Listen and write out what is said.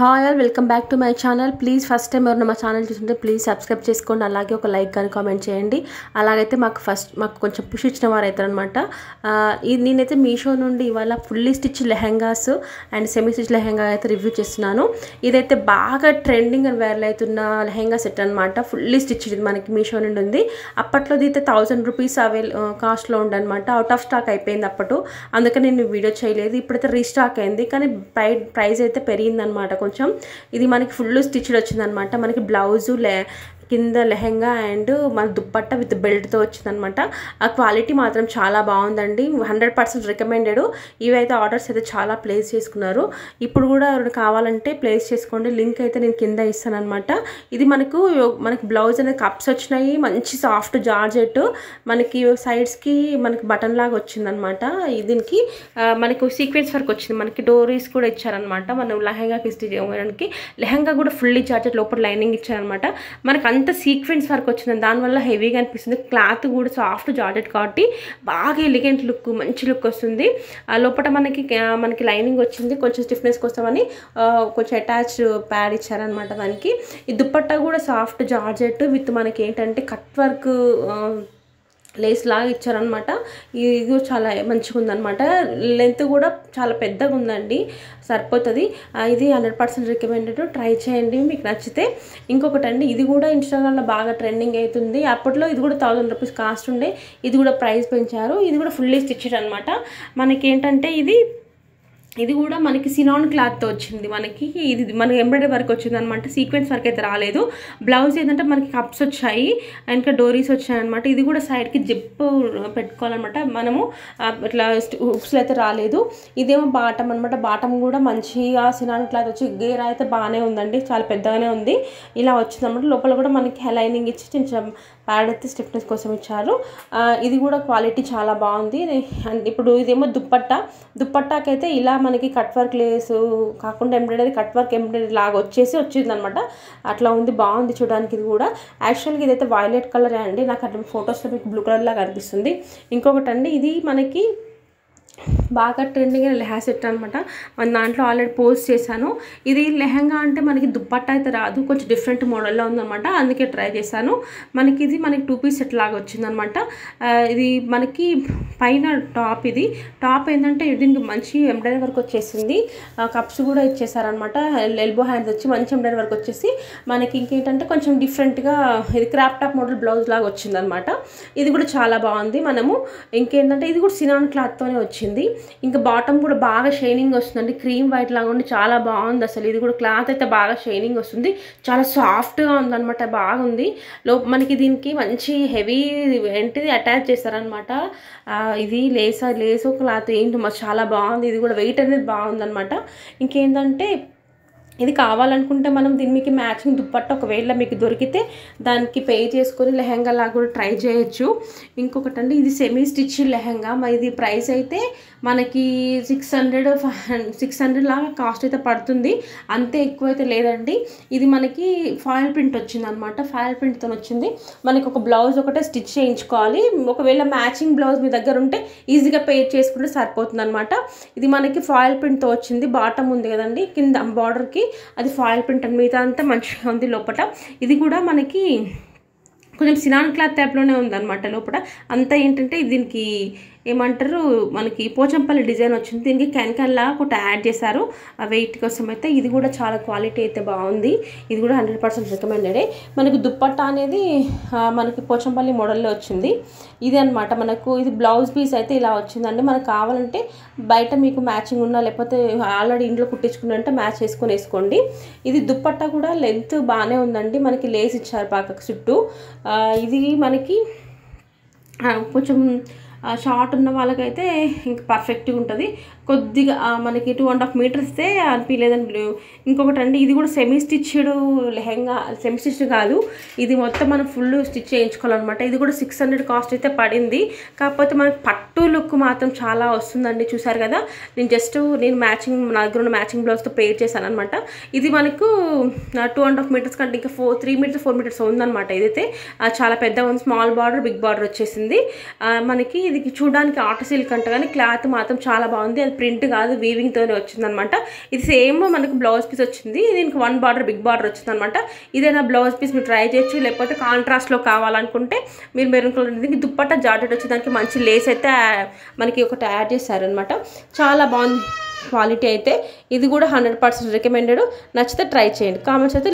Hi all welcome back to my channel. Please first time ఎవరైనా మా channel చూస్తుంటే please subscribe చేసుకోండి, అలాగే ఒక లైక్ కానీ కామెంట్ చేయండి. అలాగైతే మాకు కొంచెం పుష్ ఇచ్చిన వారు అవుతారనమాట. నేనైతే మీషో నుండి ఇవాళ fully stitch lehengas and semi stitch lehenga అయితే రివ్యూ చేస్తున్నాను. ఇదైతే బాగా ట్రెండింగ్ అండ్ వైరల్ అవుతున్న లెహెంగా సెట్ అనమాట. ఫుల్లీ స్టిచ్ ఇది మనకి మీషో నుండి ఉంది. అప్పట్లో అయితే 1000 రూపీస్ కాస్ట్లో ఉండనమాట. అవుట్ ఆఫ్ స్టాక్ అయిపోయింది అప్పట్లో, అందుకని నేను వీడియో చేయలేదు. ఇప్పుడైతే రీస్టాక్ అయింది, కానీ ప్రైస్ అయితే పెరిగిందనమాట కొంచెం. ఇది మనకి ఫుల్ స్టిచ్డ్ వచ్చిందనమాట. మనకి బ్లౌజు కింద లెహెంగా అండ్ మన దుప్పట్ట విత్ బెల్ట్తో వచ్చిందనమాట. ఆ క్వాలిటీ మాత్రం చాలా బాగుందండి, 100% రికమెండెడ్. ఇవైతే ఆర్డర్స్ అయితే చాలా ప్లేస్ చేసుకున్నారు. ఇప్పుడు కూడా ఎవరైనా కావాలంటే ప్లేస్ చేసుకోండి, లింక్ అయితే నేను కింద ఇస్తాను అనమాట. ఇది మనకి బ్లౌజ్ అనేది కప్స్ వచ్చినాయి, మంచి సాఫ్ట్ జార్జెట్, మనకి సైడ్స్కి మనకి బటన్ లాగా వచ్చిందనమాట. దీనికి మనకు సీక్వెన్స్ వర్క్ వచ్చింది, మనకి డోరీస్ కూడా ఇచ్చారనమాట. మనం లెహెంగాకి స్టిచ్ చేయడానికి లెహెంగా కూడా ఫుల్లీ జార్జెట్, లోపల లైనింగ్ ఇచ్చారనమాట. మనకు అంత సీక్వెన్స్ వర్క్ వచ్చింది, దానివల్ల హెవీగా అనిపిస్తుంది. క్లాత్ కూడా సాఫ్ట్ జార్జెట్ కాబట్టి బాగా ఎలిగెంట్ లుక్, మంచి లుక్ వస్తుంది. లోపల మనకి లైనింగ్ వచ్చింది, కొంచెం స్టిఫ్నెస్ కోసమని కొంచెం అటాచ్ ప్యాడ్ ఇచ్చారనమాట. దానికి ఈ దుప్పట్టా కూడా సాఫ్ట్ జార్జెట్ విత్ మనకి ఏంటంటే కట్ వర్క్ లేస్ లాగా ఇచ్చారనమాట. ఇది చాలా మంచిగా ఉందనమాట. లెంత్ కూడా చాలా పెద్దగా ఉందండి, సరిపోతుంది. ఇది 100% రికమెండెడ్. ట్రై చేయండి మీకు నచ్చితే. ఇంకొకటి అండి, ఇది కూడా ఇన్స్టాగ్రామ్లో బాగా ట్రెండింగ్ అవుతుంది. అప్పట్లో ఇది కూడా 1000 రూపీస్ కాస్ట్ ఉండే, ఇది కూడా ప్రైస్ పెంచారు. ఇది కూడా ఫుల్లీ స్టిచ్డ్ అనమాట. మనకి ఏంటంటే ఇది కూడా మనకి సినాన్ క్లాత్తో వచ్చింది. మనకి ఎంబ్రాయిడరీ వర్క్ వచ్చింది అనమాట. సీక్వెన్స్ వర్క్ అయితే రాలేదు. బ్లౌజ్ ఏంటంటే మనకి కప్స్ వచ్చాయి, ఇంకా డోరీస్ వచ్చాయి అనమాట. ఇది కూడా సైడ్కి జిప్ పెట్టుకోవాలన్నమాట. మనము ఇట్లా హుక్స్లో అయితే రాలేదు. ఇదేమో బాటమ్ అనమాట. బాటమ్ కూడా మంచిగా సినాన్ క్లాత్ వచ్చి గేర్ అయితే బాగానే ఉందండి, చాలా పెద్దగానే ఉంది. ఇలా వచ్చిందన్నమాట. లోపల కూడా మనకి లైనింగ్ ఇచ్చి కొంచెం ప్యాడ్ అయితే స్టిఫ్నెస్ కోసం ఇచ్చారు. ఇది కూడా క్వాలిటీ చాలా బాగుంది. ఇప్పుడు ఇదేమో దుప్పట్టాకైతే ఇలా మనకి కట్ వర్క్ లేసు కాకుండా ఎంబ్రాయిడరీ కట్ వర్క్ ఎంబ్రాయిడరీ లాగా వచ్చింది అనమాట. అట్లా ఉంది, బాగుంది చూడడానికి. ఇది కూడా యాక్చువల్గా ఇదైతే వైలెట్ కలర్ అండి, నాకు అట్లా ఫొటోస్లో మీకు బ్లూ కలర్ లాగా అనిపిస్తుంది. ఇంకొకటి అండి, ఇది మనకి బాగా ట్రెండింగ్ అయిన లెహంగా సెట్ అనమాట. మన దాంట్లో ఆల్రెడీ పోస్ట్ చేశాను. ఇది లెహంగా అంటే మనకి దుప్పట్టా అయితే రాదు, కొంచెం డిఫరెంట్ మోడల్లో ఉందన్నమాట, అందుకే ట్రై చేశాను. మనకి 2 పీస్ సెట్ లాగా వచ్చిందనమాట. ఇది మనకి పైన టాప్ ఏంటంటే దీనికి మంచి ఎంబ్రాయిడరీ వర్క్ వచ్చేసింది. కప్స్ కూడా ఇచ్చేసారనమాట. ఎల్బో హ్యాండ్స్ వచ్చి మంచి ఎంబ్రాయిడరీ వర్క్ వచ్చేసి మనకి ఇంకేంటంటే కొంచెం డిఫరెంట్గా ఇది క్రాప్ టాప్ మోడల్ బ్లౌజ్ లాగా వచ్చిందనమాట. ఇది కూడా చాలా బాగుంది. మనము ఇంకేంటంటే ఇది కూడా సినాన్ క్లాత్తోనే వచ్చింది. ఇంకా బాటమ్ కూడా బాగా షైనింగ్ వస్తుందండి, క్రీమ్ వైట్ లాగా ఉండి చాలా బాగుంది అసలు. ఇది కూడా క్లాత్ అయితే బాగా షైనింగ్ వస్తుంది, చాలా సాఫ్ట్గా ఉందన్నమాట, బాగుంది. మనకి దీనికి మంచి హెవీ ఏంటిది అటాచ్ చేస్తారనమాట. ఇది లేసు క్లాత్ ఏంటి చాలా బాగుంది. ఇది కూడా వెయిట్ అనేది బాగుందన్నమాట. ఇంకేంటంటే ఇది కావాలనుకుంటే మనం దీనికి మ్యాచింగ్ దుప్పట్ట ఒకవేళ మీకు దొరికితే దానికి పే చేసుకొని లెహంగా లాగా కూడా ట్రై చేయొచ్చు. ఇంకొకటి అండి, ఇది సెమీ స్టిచ్ లెహంగా. ఇది ప్రైస్ అయితే మనకి 600 లాగా కాస్ట్ అయితే పడుతుంది, అంతే ఎక్కువ అయితే లేదండి. ఇది మనకి ఫాయిల్ ప్రింట్ వచ్చింది అనమాట. ఫాయిల్ ప్రింట్తో వచ్చింది. మనకి ఒక బ్లౌజ్ ఒకటే స్టిచ్ చేయించుకోవాలి. ఒకవేళ మ్యాచింగ్ బ్లౌజ్ మీ దగ్గర ఉంటే ఈజీగా పే చేసుకుంటే సరిపోతుంది అనమాట. ఇది మనకి ఫాయిల్ ప్రింట్తో వచ్చింది. బాటమ్ ఉంది కదండి, కింద బార్డర్కి అది ఫాయిల్ ప్రింట్ అని, మిగతా అంతా మంచిగా ఉంది లోపల. ఇది కూడా మనకి కొంచెం సినాన్ క్లాత్ టైప్లోనే ఉందన్నమాట. లోపల అంతా ఏంటంటే దీనికి ఏమంటారు, మనకి పోచంపల్లి డిజైన్ వచ్చింది. దీనికి క్యాన్లా ఒకటి యాడ్ చేశారు ఆ వెయిట్ కోసం అయితే. ఇది కూడా చాలా క్వాలిటీ అయితే బాగుంది. ఇది కూడా 100% రికమెండెడే. మనకు దుప్పట్టా అనేది మనకి పోచంపల్లి మోడల్లో వచ్చింది. ఇది అనమాట. మనకు ఇది బ్లౌజ్ పీస్ అయితే ఇలా వచ్చిందండి. మనకు కావాలంటే బయట మీకు మ్యాచింగ్ ఉన్నా లేకపోతే ఆల్రెడీ ఇంట్లో కుట్టించుకున్నంటే మ్యాచ్ చేసుకొని వేసుకోండి. ఇది దుప్పట్టా కూడా లెంత్ బాగానే ఉందండి. మనకి లేస్ ఇచ్చారు పక్కకు చుట్టూ. ఇది మనకి కొంచెం షార్ట్ ఉన్న వాళ్ళకైతే ఇంకా పర్ఫెక్ట్గా ఉంటుంది. కొద్దిగా మనకి 2.5 మీటర్స్ అనిపించలేదండి. ఇంకొకటి అండి, ఇది కూడా semi stitched lehenga, semi stitched కాదు, ఇది మొత్తం మనం ఫుల్ స్టిచ్ చేయించుకోవాలన్నమాట. ఇది కూడా 600 కాస్ట్ అయితే పడింది. కాకపోతే మనకి పట్టు లుక్ మాత్రం చాలా వస్తుందండి. చూసారు కదా, నేను నా దగ్గర ఉన్న మ్యాచింగ్ బ్లౌజ్తో పేర్ చేశాను అనమాట. ఇది మనకు 2.5 మీటర్స్ కంటే ఇంకా 3 మీటర్స్ 4 మీటర్స్ ఉందన్నమాట. ఇదైతే చాలా పెద్దగా ఉంది. స్మాల్ బార్డర్ బిగ్ బార్డర్ వచ్చేసింది. మనకి ఇది చూడడానికి ఆర్ట్ సిల్క్ అంట, కానీ క్లాత్ మాత్రం చాలా బాగుంది. అది ప్రింట్ కాదు, వీవింగ్తోనే వచ్చిందనమాట. ఇది సేమ్ మనకు బ్లౌజ్ పీస్ వచ్చింది. దీనికి 1 బార్డర్ బిగ్ బార్డర్ వచ్చిందనమాట. ఇదేనా బ్లౌజ్ పీస్ మీరు ట్రై చేయొచ్చు. లేకపోతే కాంట్రాస్ట్లో కావాలనుకుంటే మీరు మెరూన్ కలర్ దీనికి దుప్పట్టా జార్జెట్ వచ్చి దానికి మంచి లేస్ అయితే మనకి ఒకటి యాడ్ చేశారనమాట. చాలా బాగుంది క్వాలిటీ అయితే. ఇది కూడా 100% రికమెండెడ్. నచ్చితే ట్రై చేయండి. కామెంట్స్ అయితే